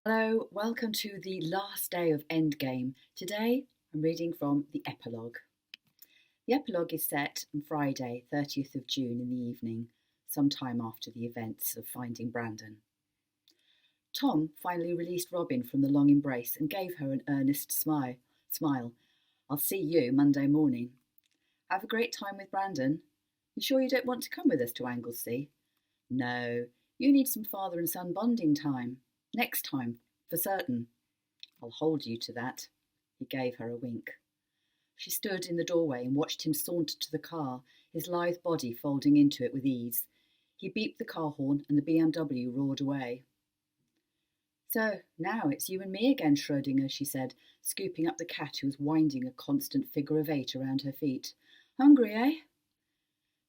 Hello, welcome to the last day of Endgame. Today I'm reading from the Epilogue. The Epilogue is set on Friday, 30th of June in the evening, some time after the events of finding Brandon. Tom finally released Robyn from the long embrace and gave her an earnest smile. I'll see you Monday morning. Have a great time with Brandon. You sure you don't want to come with us to Anglesey? No, you need some father and son bonding time. Next time, for certain. I'll hold you to that. He gave her a wink. She stood in the doorway and watched him saunter to the car, his lithe body folding into it with ease. He beeped the car horn and the BMW roared away. So, now it's you and me again, Schrödinger, she said, scooping up the cat who was winding a constant figure of 8 around her feet. Hungry, eh?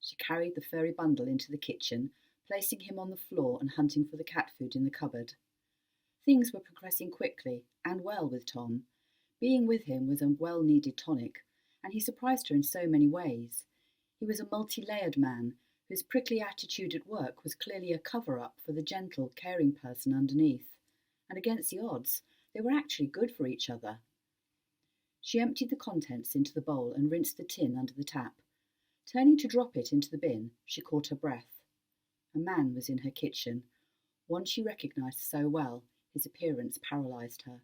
She carried the furry bundle into the kitchen, placing him on the floor and hunting for the cat food in the cupboard. Things were progressing quickly and well with Tom. Being with him was a well-needed tonic, and he surprised her in so many ways. He was a multi-layered man, whose prickly attitude at work was clearly a cover-up for the gentle, caring person underneath. And against the odds, they were actually good for each other. She emptied the contents into the bowl and rinsed the tin under the tap. Turning to drop it into the bin, she caught her breath. A man was in her kitchen, one she recognised so well. His appearance paralysed her.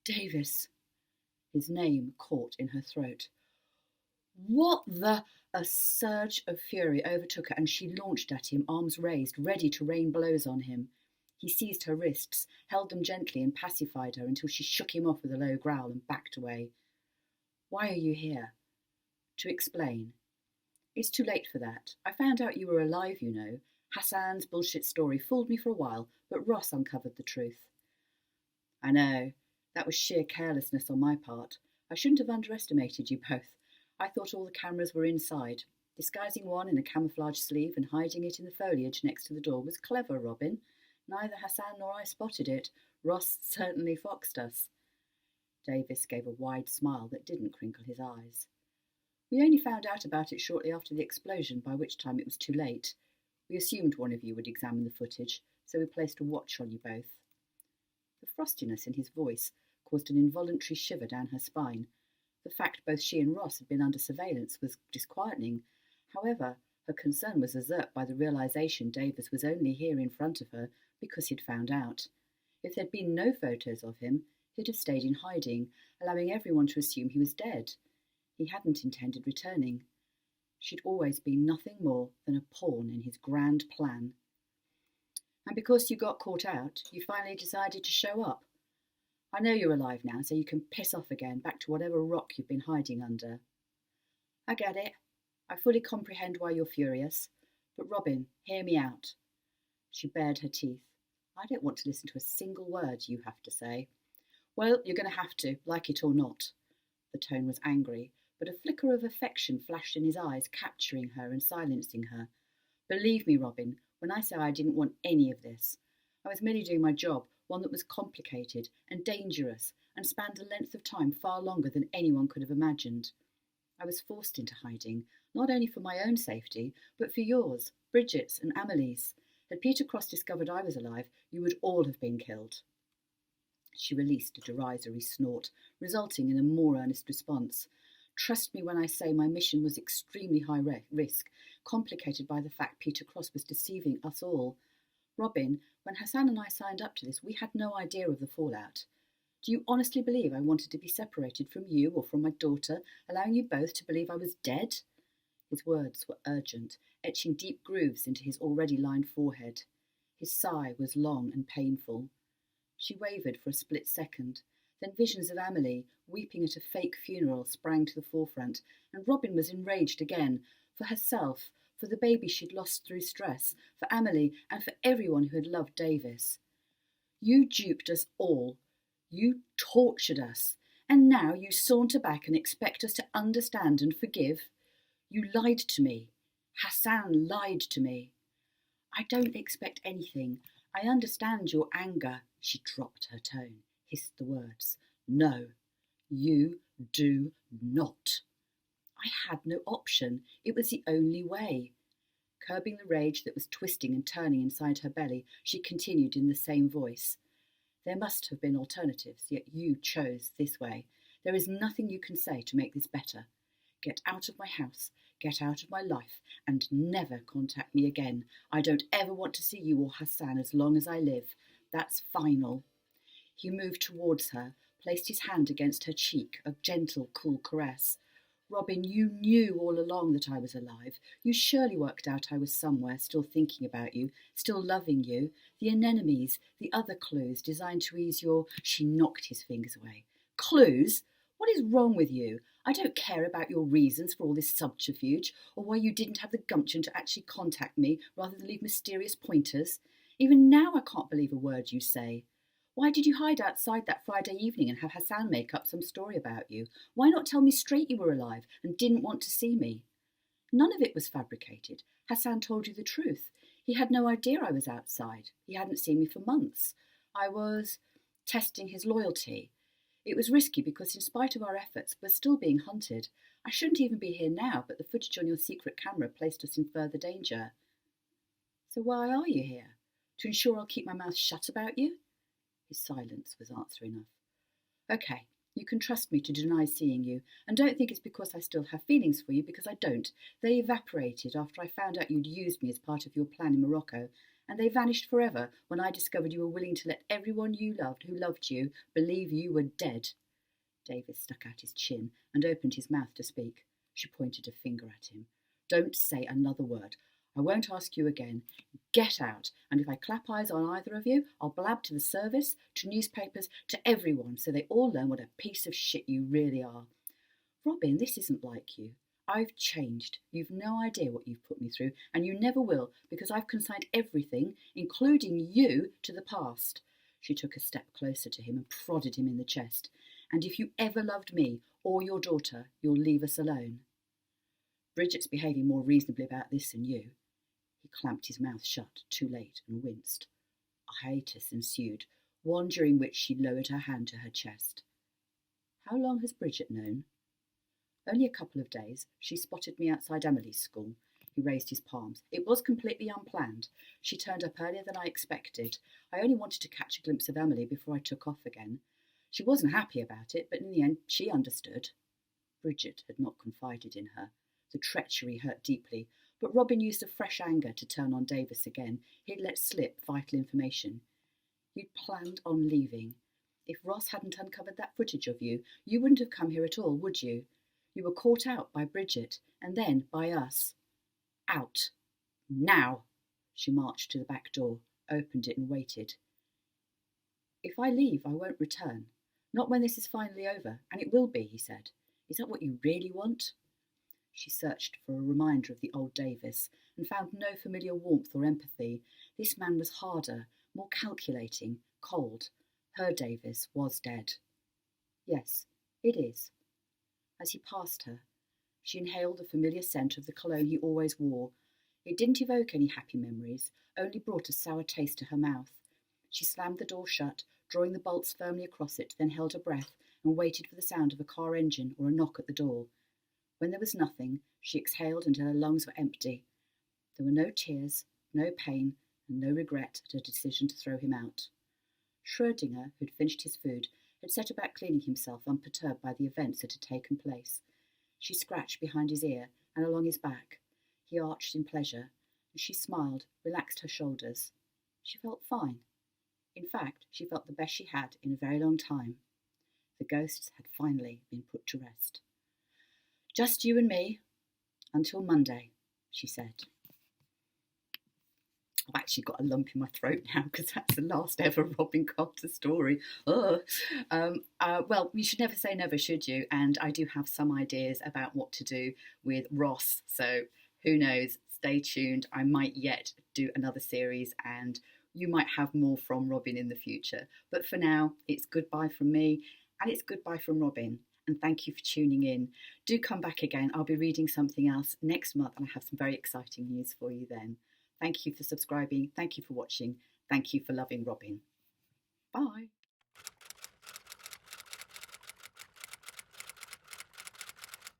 Davis. His name caught in her throat. What the... A surge of fury overtook her and she launched at him, arms raised, ready to rain blows on him. He seized her wrists, held them gently and pacified her until she shook him off with a low growl and backed away. Why are you here? To explain. It's too late for that. I found out you were alive, you know. Hassan's bullshit story fooled me for a while, but Ross uncovered the truth. I know. That was sheer carelessness on my part. I shouldn't have underestimated you both. I thought all the cameras were inside. Disguising one in a camouflage sleeve and hiding it in the foliage next to the door was clever, Robyn. Neither Hassan nor I spotted it. Ross certainly foxed us. Davis gave a wide smile that didn't crinkle his eyes. We only found out about it shortly after the explosion, by which time it was too late. We assumed one of you would examine the footage, so we placed a watch on you both. The frostiness in his voice caused an involuntary shiver down her spine. The fact both she and Ross had been under surveillance was disquieting. However, her concern was usurped by the realisation Davis was only here in front of her because he'd found out. If there'd been no photos of him, he'd have stayed in hiding, allowing everyone to assume he was dead. He hadn't intended returning. She'd always been nothing more than a pawn in his grand plan. And because you got caught out, you finally decided to show up. I know you're alive now, so you can piss off again, back to whatever rock you've been hiding under. I get it. I fully comprehend why you're furious. But Robyn, hear me out. She bared her teeth. I don't want to listen to a single word you have to say. Well, you're going to have to, like it or not. The tone was angry, but a flicker of affection flashed in his eyes, capturing her and silencing her. Believe me, Robyn, when I say I didn't want any of this. I was merely doing my job, one that was complicated and dangerous and spanned a length of time far longer than anyone could have imagined. I was forced into hiding, not only for my own safety, but for yours, Bridget's and Amelie's. Had Peter Cross discovered I was alive, you would all have been killed. She released a derisory snort, resulting in a more earnest response. Trust me when I say my mission was extremely high risk, complicated by the fact Peter Cross was deceiving us all. Robyn, when Hassan and I signed up to this, we had no idea of the fallout. Do you honestly believe I wanted to be separated from you or from my daughter, allowing you both to believe I was dead? His words were urgent, etching deep grooves into his already lined forehead. His sigh was long and painful. She wavered for a split second. Then visions of Amelie, weeping at a fake funeral, sprang to the forefront, and Robyn was enraged again, for herself, for the baby she'd lost through stress, for Amelie, and for everyone who had loved Davis. You duped us all. You tortured us. And now you saunter back and expect us to understand and forgive. You lied to me. Hassan lied to me. I don't expect anything. I understand your anger. She dropped her tone, hissed the words. No, you do not. I had no option. It was the only way. Curbing the rage that was twisting and turning inside her belly, she continued in the same voice. There must have been alternatives, yet you chose this way. There is nothing you can say to make this better. Get out of my house, get out of my life, and never contact me again. I don't ever want to see you or Hassan as long as I live. That's final." He moved towards her, placed his hand against her cheek, a gentle, cool caress. "Robyn, you knew all along that I was alive. You surely worked out I was somewhere, still thinking about you, still loving you. The anemones, the other clues designed to ease your—" She knocked his fingers away. "Clues? What is wrong with you? I don't care about your reasons for all this subterfuge, or why you didn't have the gumption to actually contact me rather than leave mysterious pointers. Even now I can't believe a word you say. Why did you hide outside that Friday evening and have Hassan make up some story about you? Why not tell me straight you were alive and didn't want to see me? None of it was fabricated. Hassan told you the truth. He had no idea I was outside. He hadn't seen me for months. I was testing his loyalty. It was risky because in spite of our efforts, we're still being hunted. I shouldn't even be here now, but the footage on your secret camera placed us in further danger." "So why are you here? To ensure I'll keep my mouth shut about you?" His silence was answer enough. "Okay, you can trust me to deny seeing you, and don't think it's because I still have feelings for you, because I don't. They evaporated after I found out you'd used me as part of your plan in Morocco, and they vanished forever when I discovered you were willing to let everyone you loved who loved you believe you were dead." Davis stuck out his chin and opened his mouth to speak. She pointed a finger at him. "Don't say another word. I won't ask you again. Get out, and if I clap eyes on either of you, I'll blab to the service, to newspapers, to everyone, so they all learn what a piece of shit you really are. Robyn, this isn't like you. I've changed. You've no idea what you've put me through, and you never will, because I've consigned everything, including you, to the past." She took a step closer to him and prodded him in the chest. "And if you ever loved me or your daughter, you'll leave us alone." "Bridget's behaving more reasonably about this than you." He clamped his mouth shut, too late, and winced. A hiatus ensued, one during which she lowered her hand to her chest. "How long has Bridget known?" "Only a couple of days. She spotted me outside Emily's school." He raised his palms. "It was completely unplanned. She turned up earlier than I expected. I only wanted to catch a glimpse of Emily before I took off again. She wasn't happy about it, but in the end she understood." Bridget had not confided in her. The treachery hurt deeply, but Robyn used a fresh anger to turn on Davis again. He'd let slip vital information. "You'd planned on leaving. If Ross hadn't uncovered that footage of you, you wouldn't have come here at all, would you? You were caught out by Bridget, and then by us. Out. Now." She marched to the back door, opened it and waited. "If I leave, I won't return. Not when this is finally over, and it will be," he said. "Is that what you really want?" She searched for a reminder of the old Davis and found no familiar warmth or empathy. This man was harder, more calculating, cold. Her Davis was dead. "Yes, it is." As he passed her, she inhaled the familiar scent of the cologne he always wore. It didn't evoke any happy memories, only brought a sour taste to her mouth. She slammed the door shut, drawing the bolts firmly across it, then held her breath and waited for the sound of a car engine or a knock at the door. When there was nothing, she exhaled until her lungs were empty. There were no tears, no pain, and no regret at her decision to throw him out. Schrödinger, who'd finished his food, had set about cleaning himself, unperturbed by the events that had taken place. She scratched behind his ear and along his back. He arched in pleasure, and she smiled, relaxed her shoulders. She felt fine. In fact, she felt the best she had in a very long time. The ghosts had finally been put to rest. "Just you and me, until Monday," she said. I've actually got a lump in my throat now because that's the last ever Robyn Carter story. Well, you should never say never, should you? And I do have some ideas about what to do with Ross, so who knows? Stay tuned. I might yet do another series and you might have more from Robyn in the future. But for now, it's goodbye from me and it's goodbye from Robyn. And thank you for tuning in. Do come back again. I'll be reading something else next month and I have some very exciting news for you then. Thank you for subscribing. Thank you for watching. Thank you for loving Robyn. Bye.